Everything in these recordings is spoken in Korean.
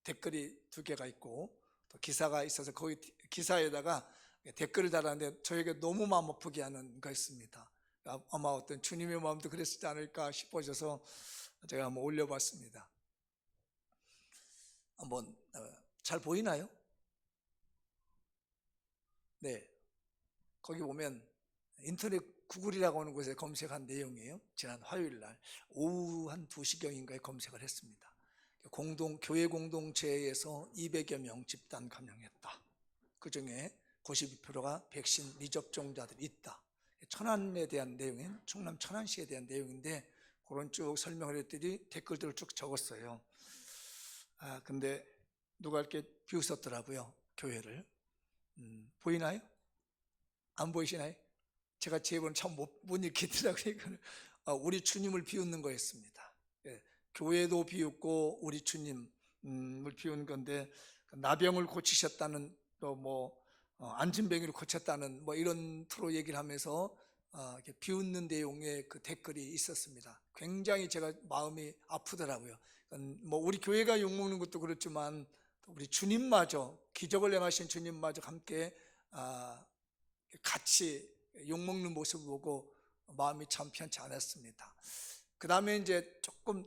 댓글이 2개가 있고 또 기사가 있어서 거기 기사에다가 댓글을 달았는데 저에게 너무 마음 아프게 하는 거였습니다. 아마 어떤 주님의 마음도 그랬지 않을까 싶어져서 제가 한번 올려봤습니다. 한번 잘 보이나요? 네, 거기 보면 인터넷 구글이라고 하는 곳에 검색한 내용이에요. 지난 화요일 날 오후 한 2시경인가에 검색을 했습니다. 교회 공동체에서 200여 명 집단 감염했다. 그 중에 92%가 백신 미접종자들이 있다. 천안에 대한 내용인 충남 천안시에 대한 내용인데 그런 쭉 설명을 했더니 댓글들을 쭉 적었어요. 근데 누가 이렇게 비웃었더라고요, 교회를. 보이나요? 안 보이시나요? 제가 제목은 참 못 읽겠더라고요. 우리 주님을 비웃는 거였습니다. 교회도 비웃고 우리 주님을 비웃는 건데, 나병을 고치셨다는, 또 안진뱅이를 고쳤다는 이런 투로 얘기를 하면서 이렇게 비웃는 내용의 그 댓글이 있었습니다. 굉장히 제가 마음이 아프더라고요. 우리 교회가 욕먹는 것도 그렇지만 우리 주님마저, 기적을 행하신 주님마저 함께 같이 욕먹는 모습을 보고 마음이 참 편치 않았습니다. 그 다음에 이제 조금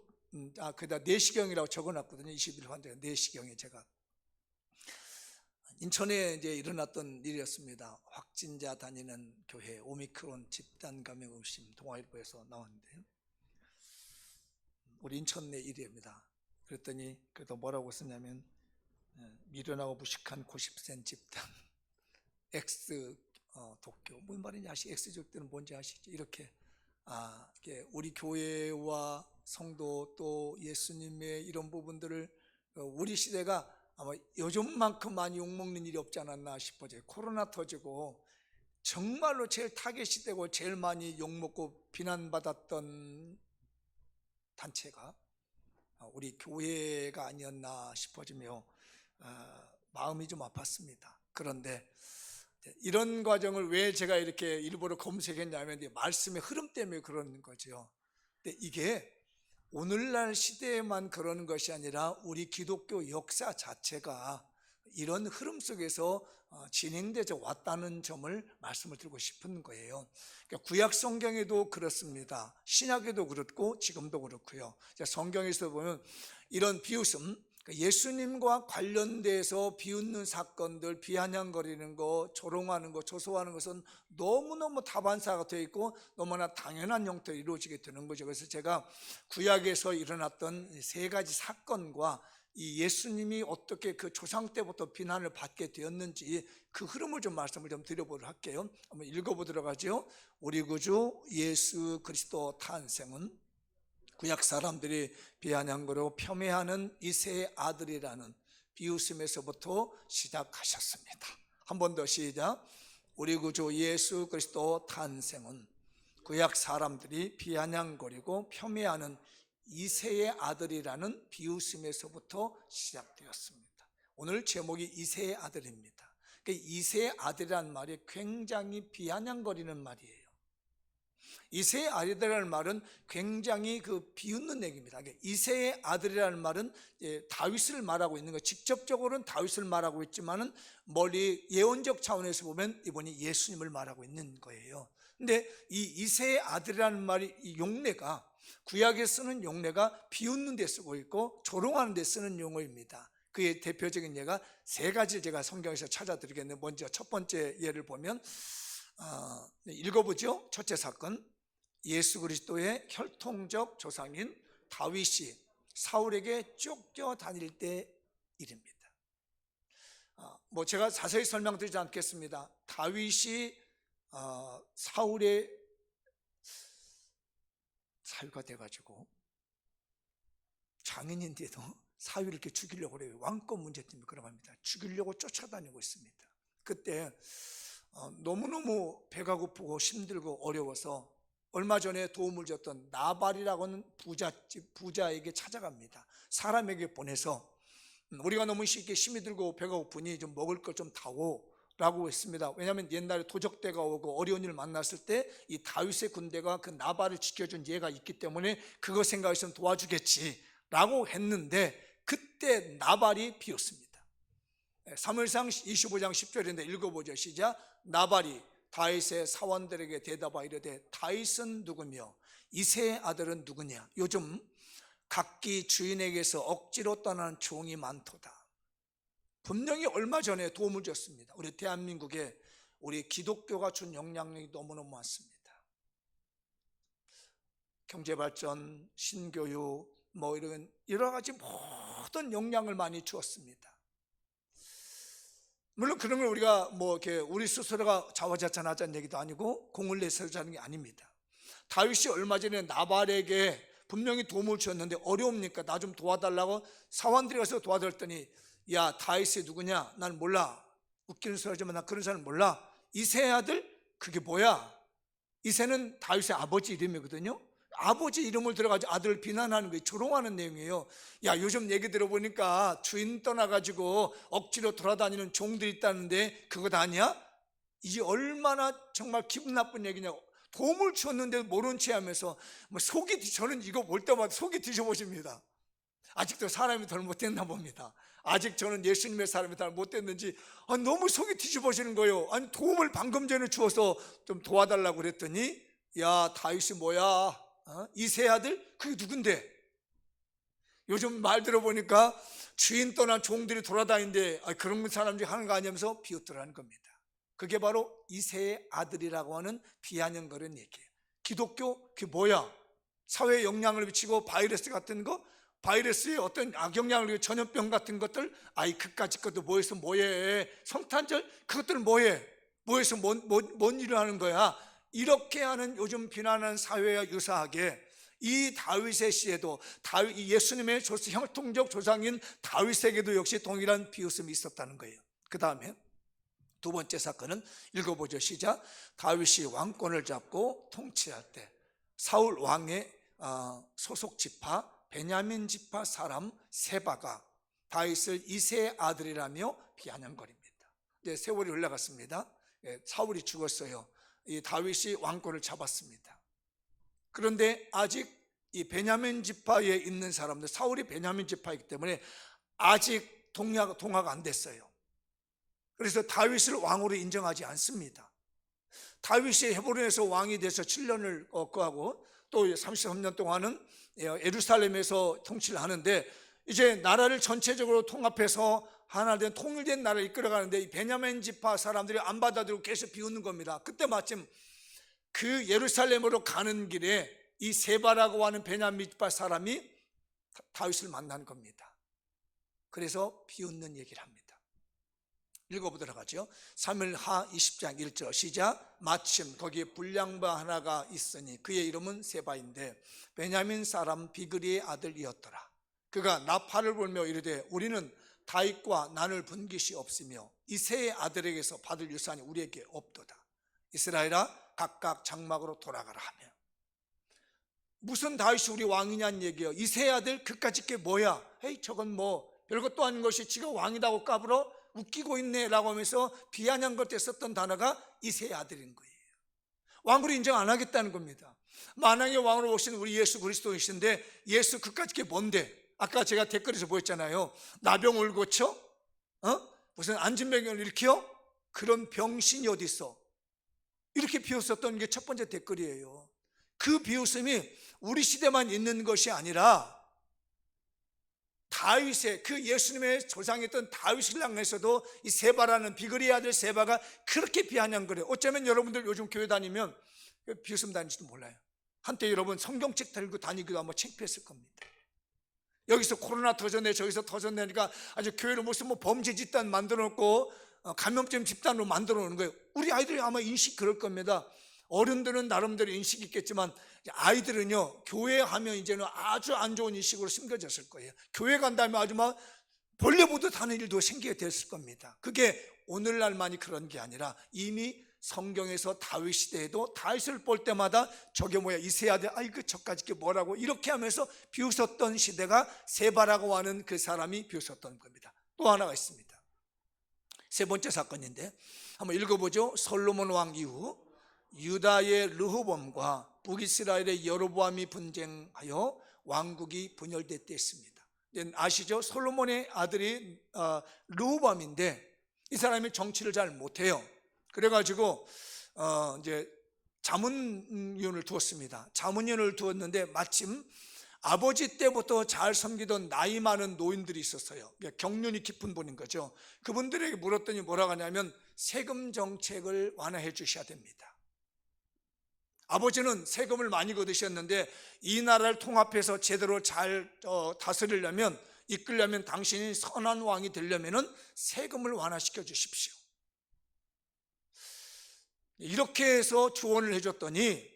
그다 내시경이라고 적어놨거든요. 21일 환자가 내시경에 제가 인천에 이제 일어났던 일이었습니다. 확진자 다니는 교회 오미크론 집단 감염 의심 동아일보에서 나왔는데요. 우리 인천 내 일입니다. 그랬더니 그래도 뭐라고 썼냐면 미련하고 무식한 고십센 집단 X 독교, 뭔 말인지 아시죠? X족들은 뭔지 아시죠? 이렇게 우리 교회와 성도 또 예수님의 이런 부분들을 우리 시대가 아마 요즘만큼 많이 욕먹는 일이 없지 않았나 싶어져요. 코로나 터지고 정말로 제일 타겟이 되고 제일 많이 욕먹고 비난받았던 단체가 우리 교회가 아니었나 싶어지며 마음이 좀 아팠습니다. 그런데 이런 과정을 왜 제가 이렇게 일부러 검색했냐면 말씀의 흐름 때문에 그런 거죠. 근데 이게 오늘날 시대에만 그러는 것이 아니라 우리 기독교 역사 자체가 이런 흐름 속에서 진행되어 왔다는 점을 말씀을 드리고 싶은 거예요. 그러니까 구약 성경에도 그렇습니다. 신약에도 그렇고 지금도 그렇고요. 성경에서 보면 이런 비웃음, 예수님과 관련돼서 비웃는 사건들, 비아냥거리는 거, 조롱하는 거, 조소하는 것은 너무너무 다반사가 되어 있고 너무나 당연한 형태로 이루어지게 되는 거죠. 그래서 제가 구약에서 일어났던 3가지 사건과 이 예수님이 어떻게 그 조상 때부터 비난을 받게 되었는지 그 흐름을 좀 말씀을 좀 드려보도록 할게요. 한번 읽어보도록 하죠. 우리 구주 예수 그리스도 탄생은 구약 사람들이 비아냥거리고 폄훼하는 이새의 아들이라는 비웃음에서부터 시작하셨습니다. 한 번 더 시작. 우리 구주 예수 그리스도 탄생은 구약 사람들이 비아냥거리고 폄훼하는 이새의 아들이라는 비웃음에서부터 시작되었습니다. 오늘 제목이 이새의 아들입니다. 이새의 아들이라는 말이 굉장히 비아냥거리는 말이에요. 이새의 아들이라는 말은 굉장히 비웃는 얘기입니다. 이새의 아들이라는 말은 다윗을 말하고 있는 거, 직접적으로는 다윗을 말하고 있지만은 멀리 예언적 차원에서 보면 이번이 예수님을 말하고 있는 거예요. 근데 이 이새의 아들이라는 말이, 이 용례가, 구약에 쓰는 용례가 비웃는 데 쓰고 있고 조롱하는 데 쓰는 용어입니다. 그의 대표적인 예가 3가지 제가 성경에서 찾아드리겠는데, 먼저 첫 번째 예를 보면 읽어보죠. 첫째 사건, 예수 그리스도의 혈통적 조상인 다윗이 사울에게 쫓겨다닐 때 일입니다. 제가 자세히 설명드리지 않겠습니다. 다윗이 사울의 사위가 돼가지고 장인인데도 사위를 이렇게 죽이려고 그래요. 왕권 문제 때문에 그러고 합니다. 죽이려고 쫓아다니고 있습니다. 그때 너무너무 배가 고프고 힘들고 어려워서 얼마 전에 도움을 줬던 나발이라고 하는 부자에게 찾아갑니다. 사람에게 보내서 우리가 너무 쉽게 힘이 들고 배가 고프니 좀 먹을 것 좀 다오 라고 했습니다. 왜냐하면 옛날에 도적대가 오고 어려운 일을 만났을 때 이 다윗의 군대가 그 나발을 지켜준 예가 있기 때문에 그거 생각해서 도와주겠지 라고 했는데, 그때 나발이 비웃습니다. 사무엘상 25장 10절인데 읽어보죠. 시작. 나발이 다윗의 사원들에게 대답하여 이르되 다윗은 누구며 이새의 아들은 누구냐. 요즘 각기 주인에게서 억지로 떠나는 종이 많도다. 분명히 얼마 전에 도움을 줬습니다. 우리 대한민국에 우리 기독교가 준 영향력이 너무너무 많습니다. 경제발전, 신교육, 이런 여러 가지 모든 영향을 많이 주었습니다. 물론 그런 걸 우리가 이렇게 우리 스스로가 자화자찬하자는 얘기도 아니고 공을 내서 하는 게 아닙니다. 다윗이 얼마 전에 나발에게 분명히 도움을 주었는데 어려웁니까? 나 좀 도와달라고 사원들이 가서 도와줬더니 야, 다윗이 누구냐? 난 몰라. 웃기는 소리 하지만 나 그런 사람 몰라. 이새의 아들? 그게 뭐야? 이새는 다윗의 아버지 이름이거든요. 아버지 이름을 들어가지고 아들을 비난하는 거예요. 조롱하는 내용이에요. 야, 요즘 얘기 들어보니까 주인 떠나가지고 억지로 돌아다니는 종들이 있다는데 그거 다 아니야? 이게 얼마나 정말 기분 나쁜 얘기냐고. 도움을 주었는데 모른 채 하면서 저는 이거 볼 때마다 속이 뒤집어집니다. 아직도 사람이 덜 못됐나 봅니다. 아직 저는 예수님의 사람이 덜 못됐는지 너무 속이 뒤집어지는 거예요. 아니, 도움을 방금 전에 주어서 좀 도와달라고 그랬더니 야, 다윗이 뭐야? 이새의 아들? 그게 누군데? 요즘 말 들어보니까 주인 떠난 종들이 돌아다니는데 그런 사람 중에 하는 거 아니면서 비웃더라는 겁니다. 그게 바로 이새의 아들이라고 하는 비아냥거리는 얘기예요. 기독교? 그게 뭐야? 사회에 영향을 미치고 바이러스 같은 거, 바이러스의 어떤 악영향을 미치고 전염병 같은 것들, 그까짓 것도 뭐해서 뭐해? 성탄절? 그것들은 뭐해? 뭐해서 뭔 일을 하는 거야? 이렇게 하는 요즘 비난하는 사회와 유사하게 이 다윗의 시에도 예수님의 혈통적 조상인 다윗에게도 역시 동일한 비웃음이 있었다는 거예요. 그 다음에 두 번째 사건은 읽어보죠. 시작. 다윗이 왕권을 잡고 통치할 때 사울 왕의 소속 지파 베냐민 지파 사람 세바가 다윗을 이새의 아들이라며 비아냥거립니다. 이제 세월이 흘러갔습니다. 사울이 죽었어요. 이 다윗이 왕권을 잡았습니다. 그런데 아직 이 베냐민 지파에 있는 사람들, 사울이 베냐민 지파이기 때문에 아직 동화가 안 됐어요. 그래서 다윗을 왕으로 인정하지 않습니다. 다윗이 헤브론에서 왕이 돼서 7년을 거하고 또 33년 동안은 예루살렘에서 통치를 하는데 이제 나라를 전체적으로 통합해서 하나 된 통일된 나라를 이끌어가는데 이 베냐민 지파 사람들이 안 받아들이고 계속 비웃는 겁니다. 그때 마침 그 예루살렘으로 가는 길에 이 세바라고 하는 베냐민 지파 사람이 다윗을 만난 겁니다. 그래서 비웃는 얘기를 합니다. 읽어보도록 하죠. 사무엘하 20장 1절 시작. 마침 거기에 불량바 하나가 있으니 그의 이름은 세바인데 베냐민 사람 비그리의 아들이었더라. 그가 나팔을 불며 이르되 우리는 다윗과 나눌 분깃이 없으며 이새의 아들에게서 받을 유산이 우리에게 없도다. 이스라엘아 각각 장막으로 돌아가라 하며. 무슨 다윗이 우리 왕이냐는 얘기예요. 이새의 아들 그까짓 게 뭐야? 헤이, 저건 별것도 아닌 것이 지가 왕이라고 까불어? 웃기고 있네 라고 하면서 비아냥거릴 때 썼던 단어가 이새의 아들인 거예요. 왕으로 인정 안 하겠다는 겁니다. 만왕의 왕으로 오신 우리 예수 그리스도이신데 예수 그까짓 게 뭔데? 아까 제가 댓글에서 보였잖아요. 나병을 고쳐? 무슨 안진병을 일으켜? 그런 병신이 어디 있어? 이렇게 비웃었던 게 첫 번째 댓글이에요. 그 비웃음이 우리 시대만 있는 것이 아니라 다윗의 그 예수님의 조상이었던 다윗을 향해서도 이 세바라는 비그리의 아들 세바가 그렇게 비아냥거려요. 어쩌면 여러분들 요즘 교회 다니면 비웃음 다니지도 몰라요. 한때 여러분 성경책 들고 다니기도 아마 창피했을 겁니다. 여기서 코로나 터졌네 저기서 터졌네니까 아주 교회를 무슨 범죄 집단 만들어 놓고 감염증 집단으로 만들어 놓는 거예요. 우리 아이들이 아마 인식 그럴 겁니다. 어른들은 나름대로 인식이 있겠지만 아이들은요, 교회 하면 이제는 아주 안 좋은 인식으로 심겨졌을 거예요. 교회 간다면 아주 막 벌레 보듯 하는 일도 생기게 됐을 겁니다. 그게 오늘날만이 그런 게 아니라 이미 성경에서 다윗 시대에도 다윗을 볼 때마다 저게 뭐야 이새의 아들 저까짓 게 뭐라고 이렇게 하면서 비웃었던 시대가 세바라고 하는 그 사람이 비웃었던 겁니다. 또 하나가 있습니다. 세 번째 사건인데 한번 읽어보죠. 솔로몬 왕 이후 유다의 르호봄과 북이스라엘의 여로보암이 분쟁하여 왕국이 분열됐습니다. 아시죠? 솔로몬의 아들이 르호보암인데 이 사람이 정치를 잘 못해요. 그래가지고 이제 자문위원을 두었습니다. 자문위원을 두었는데 마침 아버지 때부터 잘 섬기던 나이 많은 노인들이 있었어요. 경륜이 깊은 분인 거죠. 그분들에게 물었더니 뭐라고 하냐면 세금 정책을 완화해 주셔야 됩니다. 아버지는 세금을 많이 거두셨는데 이 나라를 통합해서 제대로 잘 다스리려면, 이끌려면, 당신이 선한 왕이 되려면 세금을 완화시켜 주십시오. 이렇게 해서 조언을 해줬더니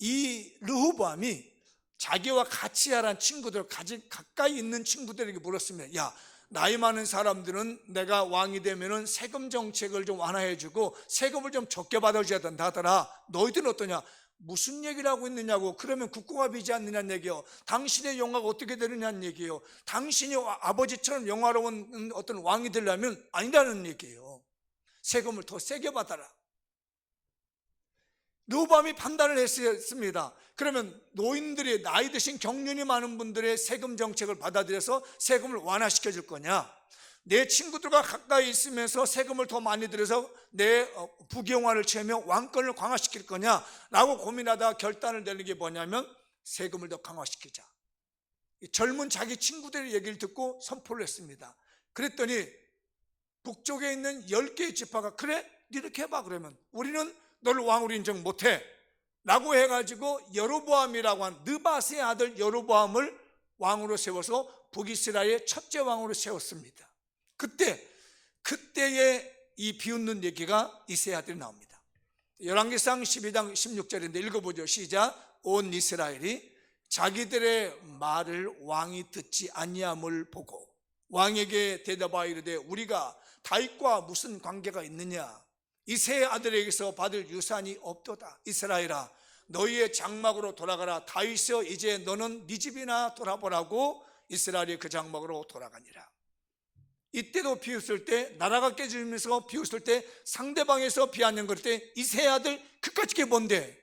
이 르호보암이 자기와 같이 자란 친구들, 가까이 있는 친구들에게 물었습니다. 야, 나이 많은 사람들은 내가 왕이 되면은 세금 정책을 좀 완화해주고 세금을 좀 적게 받아줘야 된다 하더라. 너희들은 어떠냐? 무슨 얘기를 하고 있느냐고. 그러면 국고가 비지 않느냐는 얘기요. 당신의 영화가 어떻게 되느냐는 얘기예요. 당신이 아버지처럼 영화로운 어떤 왕이 되려면 아니라는 얘기예요. 세금을 더 세게 받아라. 르호보암이 판단을 했습니다. 그러면 노인들이, 나이 드신 경륜이 많은 분들의 세금 정책을 받아들여서 세금을 완화시켜 줄 거냐, 내 친구들과 가까이 있으면서 세금을 더 많이 들여서 내 부귀영화를 채우며 왕권을 강화시킬 거냐라고 고민하다 결단을 내는 게 뭐냐면 세금을 더 강화시키자. 젊은 자기 친구들의 얘기를 듣고 선포를 했습니다. 그랬더니 북쪽에 있는 10개의 지파가 그래? 이렇게 해봐. 그러면 우리는 너를 왕으로 인정 못해 라고 해가지고 여로보암이라고 한 느밧의 아들 여로보암을 왕으로 세워서 북이스라엘의 첫째 왕으로 세웠습니다. 그때의 이 비웃는 얘기가 이새의 아들이 나옵니다. 열왕기상 12장 16절인데 읽어보죠. 시작. 온 이스라엘이 자기들의 말을 왕이 듣지 아니함을 보고 왕에게 대답하여 이르되 우리가 다윗과 무슨 관계가 있느냐? 이새의 아들에게서 받을 유산이 없도다. 이스라엘아, 너희의 장막으로 돌아가라. 다윗이여, 이제 너는 네 집이나 돌아보라고 이스라엘이 그 장막으로 돌아가니라. 이때도 비웃을 때, 나라가 깨지면서 비웃을 때, 상대방에서 비아냥거릴 때 이새의 아들 그까짓 게 뭔데?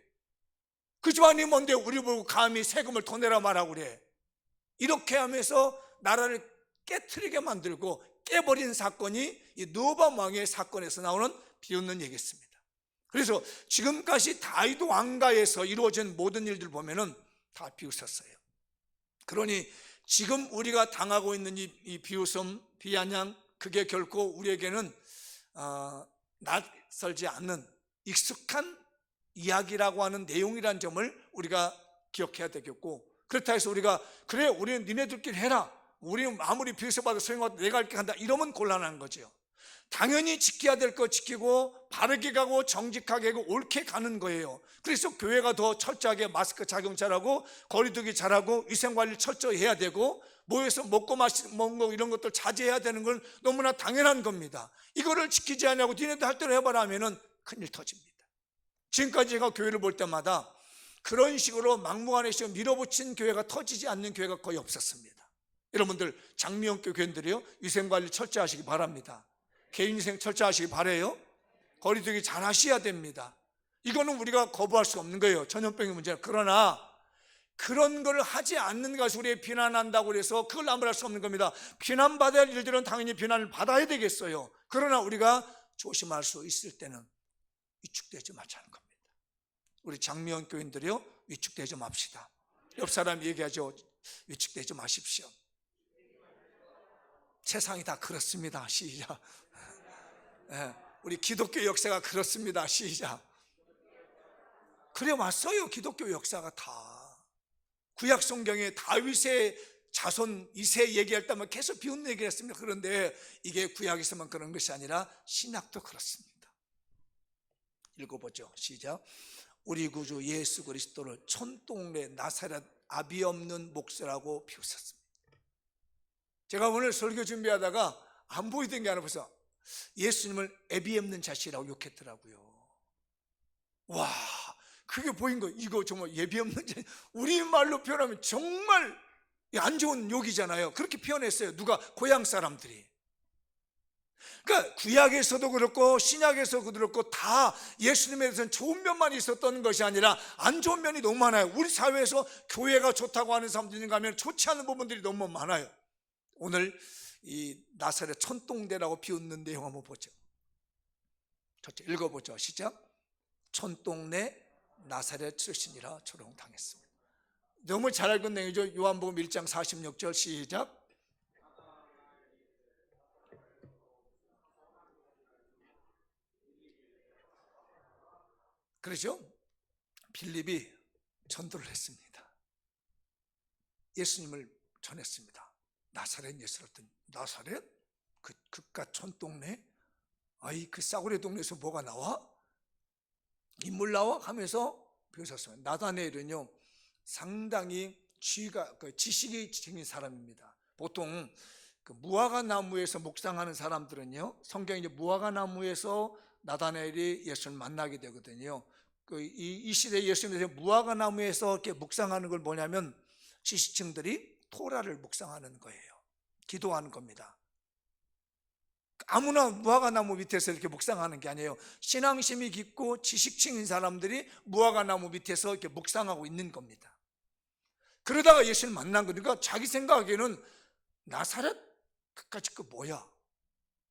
그 집안이 뭔데 우리 보고 감히 세금을 더 내라 말하고 그래? 이렇게 하면서 나라를 깨트리게 만들고 깨버린 사건이 이 르호보암 왕의 사건에서 나오는 비웃는 얘기였습니다. 그래서 지금까지 다윗 왕가에서 이루어진 모든 일들 보면은 다 비웃었어요. 그러니 지금 우리가 당하고 있는 이 비웃음, 비아냥, 그게 결코 우리에게는 낯설지 않는 익숙한 이야기라고 하는 내용이라는 점을 우리가 기억해야 되겠고, 그렇다 해서 우리가 그래 우리는 니네들끼리 해라, 우리는 아무리 비웃어봐도 소용없다, 내가 이렇게 한다 이러면 곤란한 거죠. 당연히 지켜야 될 거 지키고 바르게 가고 정직하게 하고 옳게 가는 거예요. 그래서 교회가 더 철저하게 마스크 착용 잘하고 거리두기 잘하고 위생관리 철저히 해야 되고 모여서 먹고 먹는 거 이런 것들 자제해야 되는 건 너무나 당연한 겁니다. 이거를 지키지 않냐고 니네들 할 대로 해봐라 하면은 큰일 터집니다. 지금까지 제가 교회를 볼 때마다 그런 식으로 막무가내식으로 밀어붙인 교회가 터지지 않는 교회가 거의 없었습니다. 여러분들 장미영교 교인들이요, 위생관리 철저하시기 바랍니다. 개인위생 철저하시기 바라요. 거리두기 잘 하셔야 됩니다. 이거는 우리가 거부할 수 없는 거예요. 전염병의 문제는. 그러나 그런 걸 하지 않는 것을 우리가 비난한다고 해서 그걸 남발할 수 없는 겁니다. 비난받아야 할 일들은 당연히 비난을 받아야 되겠어요. 그러나 우리가 조심할 수 있을 때는 위축되지 말자는 겁니다. 우리 장미원 교인들이요, 위축되지 맙시다. 옆 사람 얘기하죠. 위축되지 마십시오. 세상이 다 그렇습니다. 시작. 우리 기독교 역사가 그렇습니다. 시작. 그래 왔어요. 기독교 역사가 다. 구약 성경에 다윗의 자손 이세 얘기할 때만 계속 비웃는 얘기를 했습니다. 그런데 이게 구약에서만 그런 것이 아니라 신약도 그렇습니다. 읽어보죠. 시작. 우리 구주 예수 그리스도를 촌동네 나사렛 아비 없는 목사라고 비웃었습니다. 제가 오늘 설교 준비하다가 안 보이던 게 하나 벌써 예수님을 애비 없는 자식이라고 욕했더라고요. 와, 그게 보인 거. 이거 정말 예비 없는 자식, 우리말로 표현하면 정말 안 좋은 욕이잖아요. 그렇게 표현했어요. 누가? 고향 사람들이. 그러니까 구약에서도 그렇고 신약에서도 그렇고 다 예수님에 대해서는 좋은 면만 있었던 것이 아니라 안 좋은 면이 너무 많아요. 우리 사회에서 교회가 좋다고 하는 사람들이 가면 좋지 않은 부분들이 너무 많아요. 오늘 이 나사렛 촌동네라고 비웃는 내용 한번 보죠. 읽어보죠. 시작. 촌동네 나사렛 출신이라 조롱당했습니다. 너무 잘 알고 있는 내용이죠. 요한복음 1장 46절 시작. 그렇죠? 빌립이 전도를 했습니다. 예수님을 전했습니다. 나사렛 예수를 했더니 나사렛? 그 그깟 촌동네? 아이 그 싸구려 동네에서 뭐가 나와? 인물 나와? 하면서 비웃었습니다. 나다나엘은요 상당히 지식이 생긴 사람입니다. 보통 그 무화과 나무에서 묵상하는 사람들은요 성경에 이제 무화과 나무에서 나다나엘이 예수를 만나게 되거든요. 이 시대 예수님께서 무화과 나무에서 이렇게 묵상하는 걸 뭐냐면 지식층들이 토라를 묵상하는 거예요. 기도하는 겁니다. 아무나 무화과 나무 밑에서 이렇게 묵상하는 게 아니에요. 신앙심이 깊고 지식층인 사람들이 무화과 나무 밑에서 이렇게 묵상하고 있는 겁니다. 그러다가 예수를 만난 거니까 자기 생각에는 나사렛? 그까짓 거 뭐야?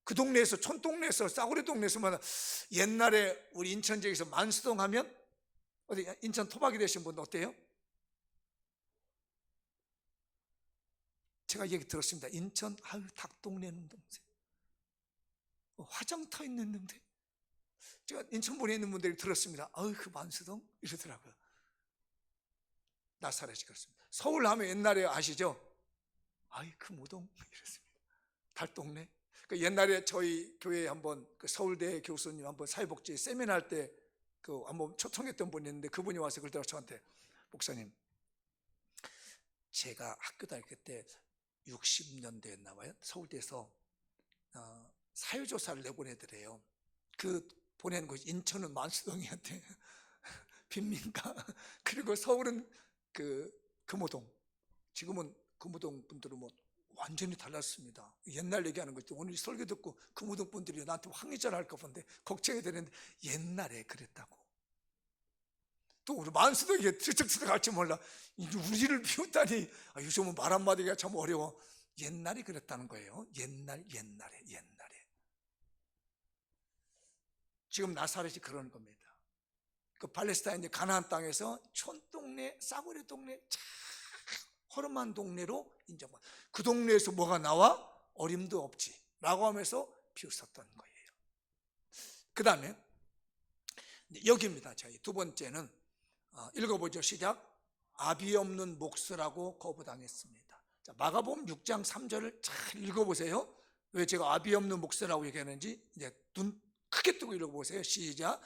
그 동네에서 촌동네에서 싸구려 동네에서 옛날에 우리 인천 지역에서 만수동 하면 어디 인천 토박이 되신 분 어때요? 제가 얘기 들었습니다. 인천 아유 닭동네는 동생 화장터 있는 동생 제가 인천 분에 있는 분들이 들었습니다. 아유 그 만수동 이러더라고요. 나사렛이 그렇습니다. 서울 하면 옛날에 아시죠? 아이 그 무동 이랬습니다. 달동네. 옛날에 저희 교회에 한번 그 서울대 교수님 한번 사회복지 세미나 할 때 그 한번 초청했던 분이 있는데 그분이 와서 그러더라고요. 저한테 목사님 제가 학교 다닐 때 60년대였나 봐요. 서울대에서 사회조사를 내보내더래요. 그 보낸 곳이 인천은 만수동이한테 빈민가 그리고 서울은 그 금호동. 지금은 금호동 분들은 뭐 완전히 달랐습니다. 옛날 얘기하는 거죠. 오늘 설교 듣고 금호동 분들이 나한테 황의절 할까 본데 걱정이 되는데 옛날에 그랬다고. 또 우리 만수동이 들썩들썩 할지 몰라. 우리를 비웃다니 요즘은 말 한마디가 참 어려워. 옛날에 그랬다는 거예요. 옛날에 지금 나사렛이 그러는 겁니다. 그 팔레스타인 가나안 땅에서 촌동네 싸구려 동네 참 허름한 동네로 인정받. 그 동네에서 뭐가 나와? 어림도 없지 라고 하면서 비웃었던 거예요. 그 다음에 여기입니다. 저희 두 번째는 읽어보죠. 시작. 아비 없는 몫이라고 거부당했습니다. 자, 마가복음 6장 3절을 잘 읽어보세요. 왜 제가 아비 없는 몫이라고 얘기하는지 이제 눈 크게 뜨고 읽어보세요. 시작.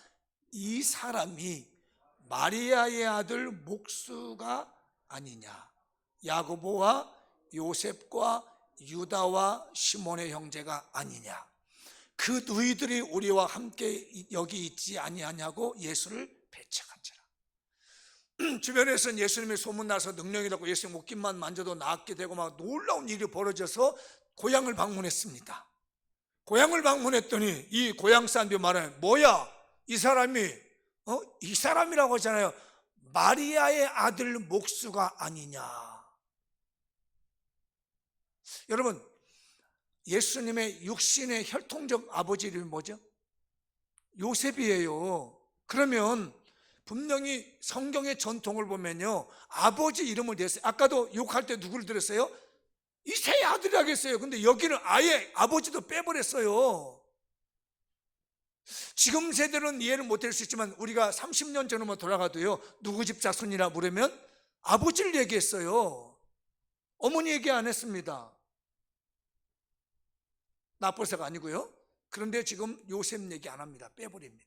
이 사람이 마리아의 아들 목수가 아니냐? 야고보와 요셉과 유다와 시몬의 형제가 아니냐? 그 너희들이 우리와 함께 여기 있지 아니하냐고 예수를 배척한지라. 주변에서는 예수님이 소문나서 능력이라고 예수님 옷깃만 만져도 낫게 되고 막 놀라운 일이 벌어져서 고향을 방문했습니다. 고향을 방문했더니 이 고향 사람들이 말하는 뭐야? 이 사람이 이 사람이라고 하잖아요. 마리아의 아들 목수가 아니냐? 여러분 예수님의 육신의 혈통적 아버지 이름이 뭐죠? 요셉이에요. 그러면 분명히 성경의 전통을 보면요 아버지 이름을 냈어요. 아까도 욕할 때 누구를 들었어요? 이새의 아들이라고 했어요. 근데 여기는 아예 아버지도 빼버렸어요. 지금 세대는 이해를 못할 수 있지만 우리가 30년 전으로 돌아가도요 누구 집 자손이라 물으면 아버지를 얘기했어요. 어머니 얘기 안 했습니다. 나빠서가 아니고요. 그런데 지금 요셉 얘기 안 합니다. 빼버립니다.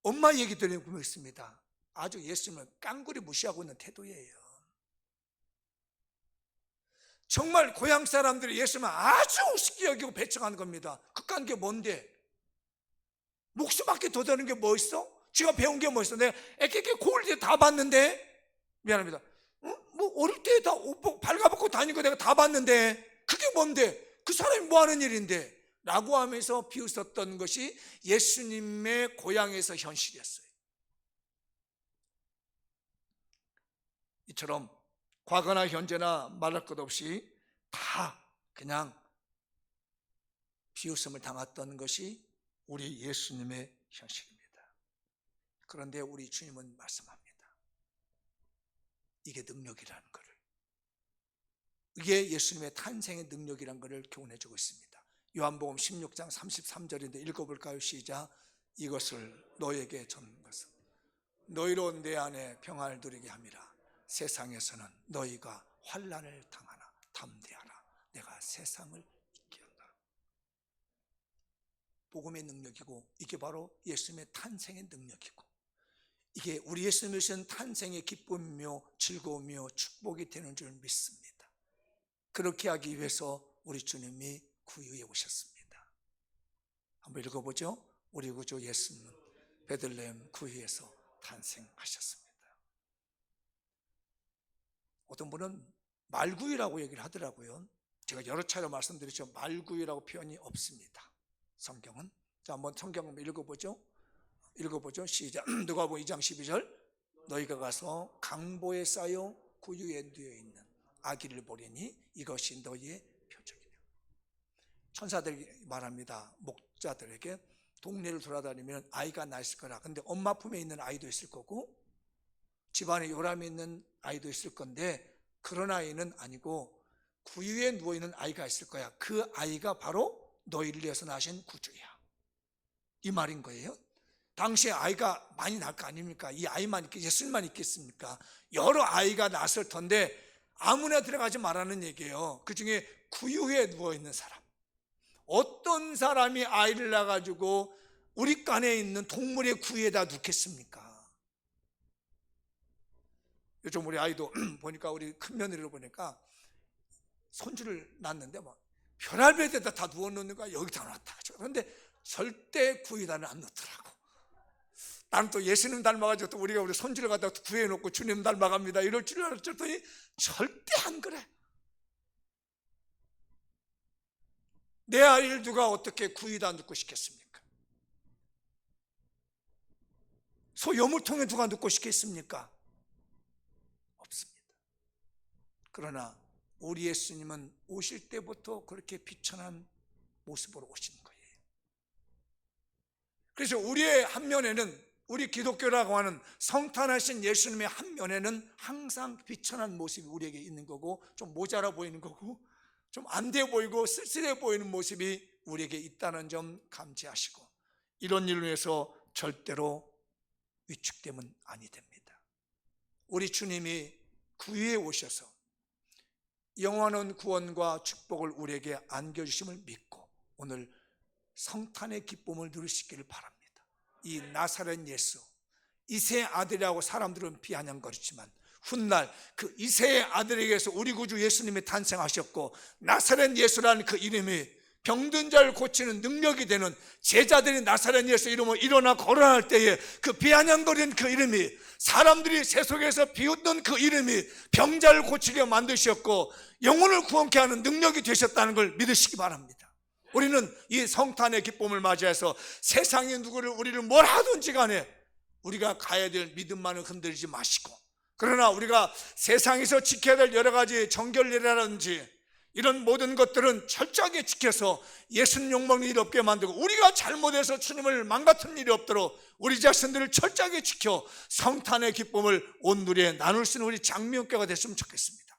엄마 얘기 들으면 있습니다. 아주 예수님을 깡그리 무시하고 있는 태도예요. 정말 고향 사람들이 예수님을 아주 우습게 여기고 배척하는 겁니다. 그깟 게 뭔데? 목숨밖에 더 되는 게 뭐 있어? 제가 배운 게 뭐 있어? 내가 애깨깨 고을 때 다 봤는데 미안합니다. 뭐 어릴 때 다 옷 발가벗고 다니고 내가 다 봤는데 그게 뭔데? 그 사람이 뭐 하는 일인데? 라고 하면서 비웃었던 것이 예수님의 고향에서 현실이었어요. 이처럼 과거나 현재나 말할 것 없이 다 그냥 비웃음을 당했던 것이 우리 예수님의 현실입니다. 그런데 우리 주님은 말씀합니다. 이게 능력이라는 것을, 이게 예수님의 탄생의 능력이라는 것을 교훈해 주고 있습니다. 요한복음 16장 33절인데 읽어볼까요? 시작. 이것을 너에게 전한 것은 너희로 내 안에 평안을 누리게 함이라. 세상에서는 너희가 환난을 당하나 담대하라. 내가 세상을 이기게 한다. 복음의 능력이고, 이게 바로 예수님의 탄생의 능력이고, 이게 우리 예수님의 탄생의 기쁨이며 즐거움이며 축복이 되는 줄 믿습니다. 그렇게 하기 위해서 우리 주님이 구유에 오셨습니다. 한번 읽어보죠. 우리 구주 예수님은 베들레헴 구유에서 탄생하셨습니다. 어떤 분은 말구유라고 얘기를 하더라고요. 제가 여러 차례 말씀드렸죠. 말구유라고 표현이 없습니다, 성경은. 자, 한번 성경 한번 읽어보죠. 시작. 누가복음 2장 12절. 너희가 가서 강보에 쌓여 구유에 누워 있는 아기를 보리니 이것이 너희의 표적이다. 천사들이 말합니다. 목자들에게 동네를 돌아다니면 아이가 나 있을 거라. 근데 엄마 품에 있는 아이도 있을 거고 집안에 요람이 있는 아이도 있을 건데 그런 아이는 아니고 구유에 누워있는 아이가 있을 거야. 그 아이가 바로 너희를 위해서 나신 구주야, 이 말인 거예요. 당시에 아이가 많이 낳을 거 아닙니까? 이 아이만 예수님만 있겠습니까? 여러 아이가 낳았을 텐데 아무나 들어가지 말라는 얘기예요. 그 중에 구유에 누워있는 사람, 어떤 사람이 아이를 낳아가지고 우리 간에 있는 동물의 구유에다 눕겠습니까? 요즘 우리 아이도 보니까, 우리 큰 며느리를 보니까 손주를 낳았는데 막 별의별 데다 다 누워놓는 거야. 여기다 놨다. 그런데 절대 구유에다는 안 놓더라고. 나는 또 예수님 닮아가지고 또 우리가 우리 손주를 갖다 구해놓고 주님 닮아갑니다 이럴 줄 알았더니 절대 안 그래. 내 아이를 누가 어떻게 구유에다 눕고 싶겠습니까? 소 여물통에 누가 눕고 싶겠습니까? 없습니다. 그러나 우리 예수님은 오실 때부터 그렇게 비천한 모습으로 오신 거예요. 그래서 우리의 한 면에는, 우리 기독교라고 하는 성탄하신 예수님의 한 면에는 항상 비천한 모습이 우리에게 있는 거고, 좀 모자라 보이는 거고, 좀 안 돼 보이고 쓸쓸해 보이는 모습이 우리에게 있다는 점 감지하시고, 이런 일로 해서 절대로 위축되면 아니 됩니다. 우리 주님이 구유에 오셔서 영원한 구원과 축복을 우리에게 안겨주심을 믿고 오늘 성탄의 기쁨을 누리시기를 바랍니다. 이 나사렛 예수, 이새의 아들이라고 사람들은 비아냥거리지만 훗날 그 이새의 아들에게서 우리 구주 예수님이 탄생하셨고, 나사렛 예수라는 그 이름이 병든 자를 고치는 능력이 되는, 제자들이 나사렛 예수 이름으로 일어나 걸어날 때에 그 비아냥거리는 그 이름이, 사람들이 세속에서 비웃는 그 이름이 병자를 고치게 만드셨고 영혼을 구원케 하는 능력이 되셨다는 걸 믿으시기 바랍니다. 우리는 이 성탄의 기쁨을 맞이해서 세상에 누구를 우리를 뭘 하든지 간에 우리가 가야 될 믿음만을 흔들지 마시고, 그러나 우리가 세상에서 지켜야 될 여러 가지 정결례라든지 이런 모든 것들은 철저하게 지켜서 예수님 욕먹는 일이 없게 만들고, 우리가 잘못해서 주님을 망가뜨린 일이 없도록 우리 자신들을 철저하게 지켜 성탄의 기쁨을 온 누리에 나눌 수 있는 우리 장미교회가 됐으면 좋겠습니다.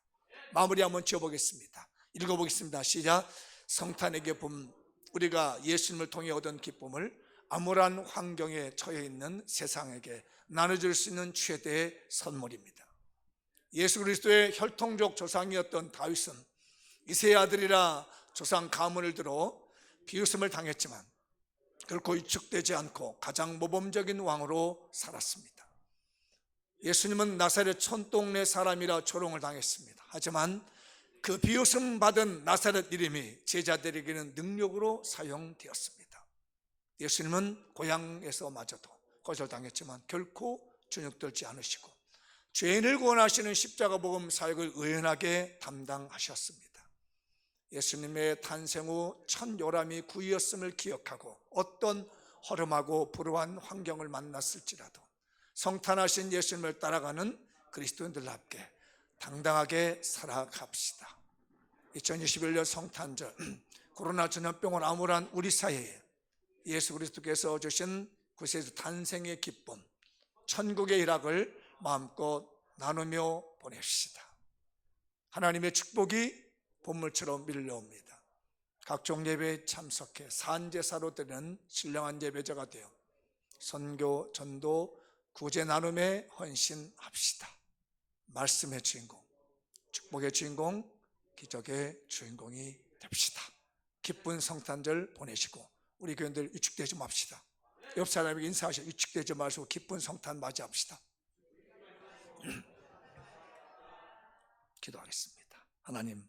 마무리 한번 지어보겠습니다. 읽어보겠습니다. 시작. 성탄의 기쁨, 우리가 예수님을 통해 얻은 기쁨을 암울한 환경에 처해 있는 세상에게 나눠줄 수 있는 최대의 선물입니다. 예수 그리스도의 혈통적 조상이었던 다윗은 이새의 아들이라 조상 가문을 들어 비웃음을 당했지만 결코 위축되지 않고 가장 모범적인 왕으로 살았습니다. 예수님은 나사렛 촌동네 사람이라 조롱을 당했습니다. 하지만 그 비웃음 받은 나사렛 이름이 제자들에게는 능력으로 사용되었습니다. 예수님은 고향에서 마저도 거절당했지만 결코 주눅들지 않으시고 죄인을 구원하시는 십자가 복음 사역을 의연하게 담당하셨습니다. 예수님의 탄생 후 첫 요람이 구이였음을 기억하고 어떤 허름하고 불우한 환경을 만났을지라도 성탄하신 예수님을 따라가는 그리스도인들답게 당당하게 살아갑시다. 2021년 성탄절, 코로나 전염병을 암울한 우리 사회에 예수 그리스도께서 주신 구세주 탄생의 기쁨, 천국의 일학을 마음껏 나누며 보냅시다. 하나님의 축복이 본물처럼 밀려옵니다. 각종 예배에 참석해 산제사로 드리는 신령한 예배자가 되어 선교, 전도, 구제 나눔에 헌신합시다. 말씀의 주인공, 축복의 주인공, 기적의 주인공이 됩시다. 기쁜 성탄절 보내시고 우리 교인들 위축되지 맙시다. 옆 사람에게 인사하시고 위축되지 마시고 기쁜 성탄 맞이합시다. 기도하겠습니다. 하나님,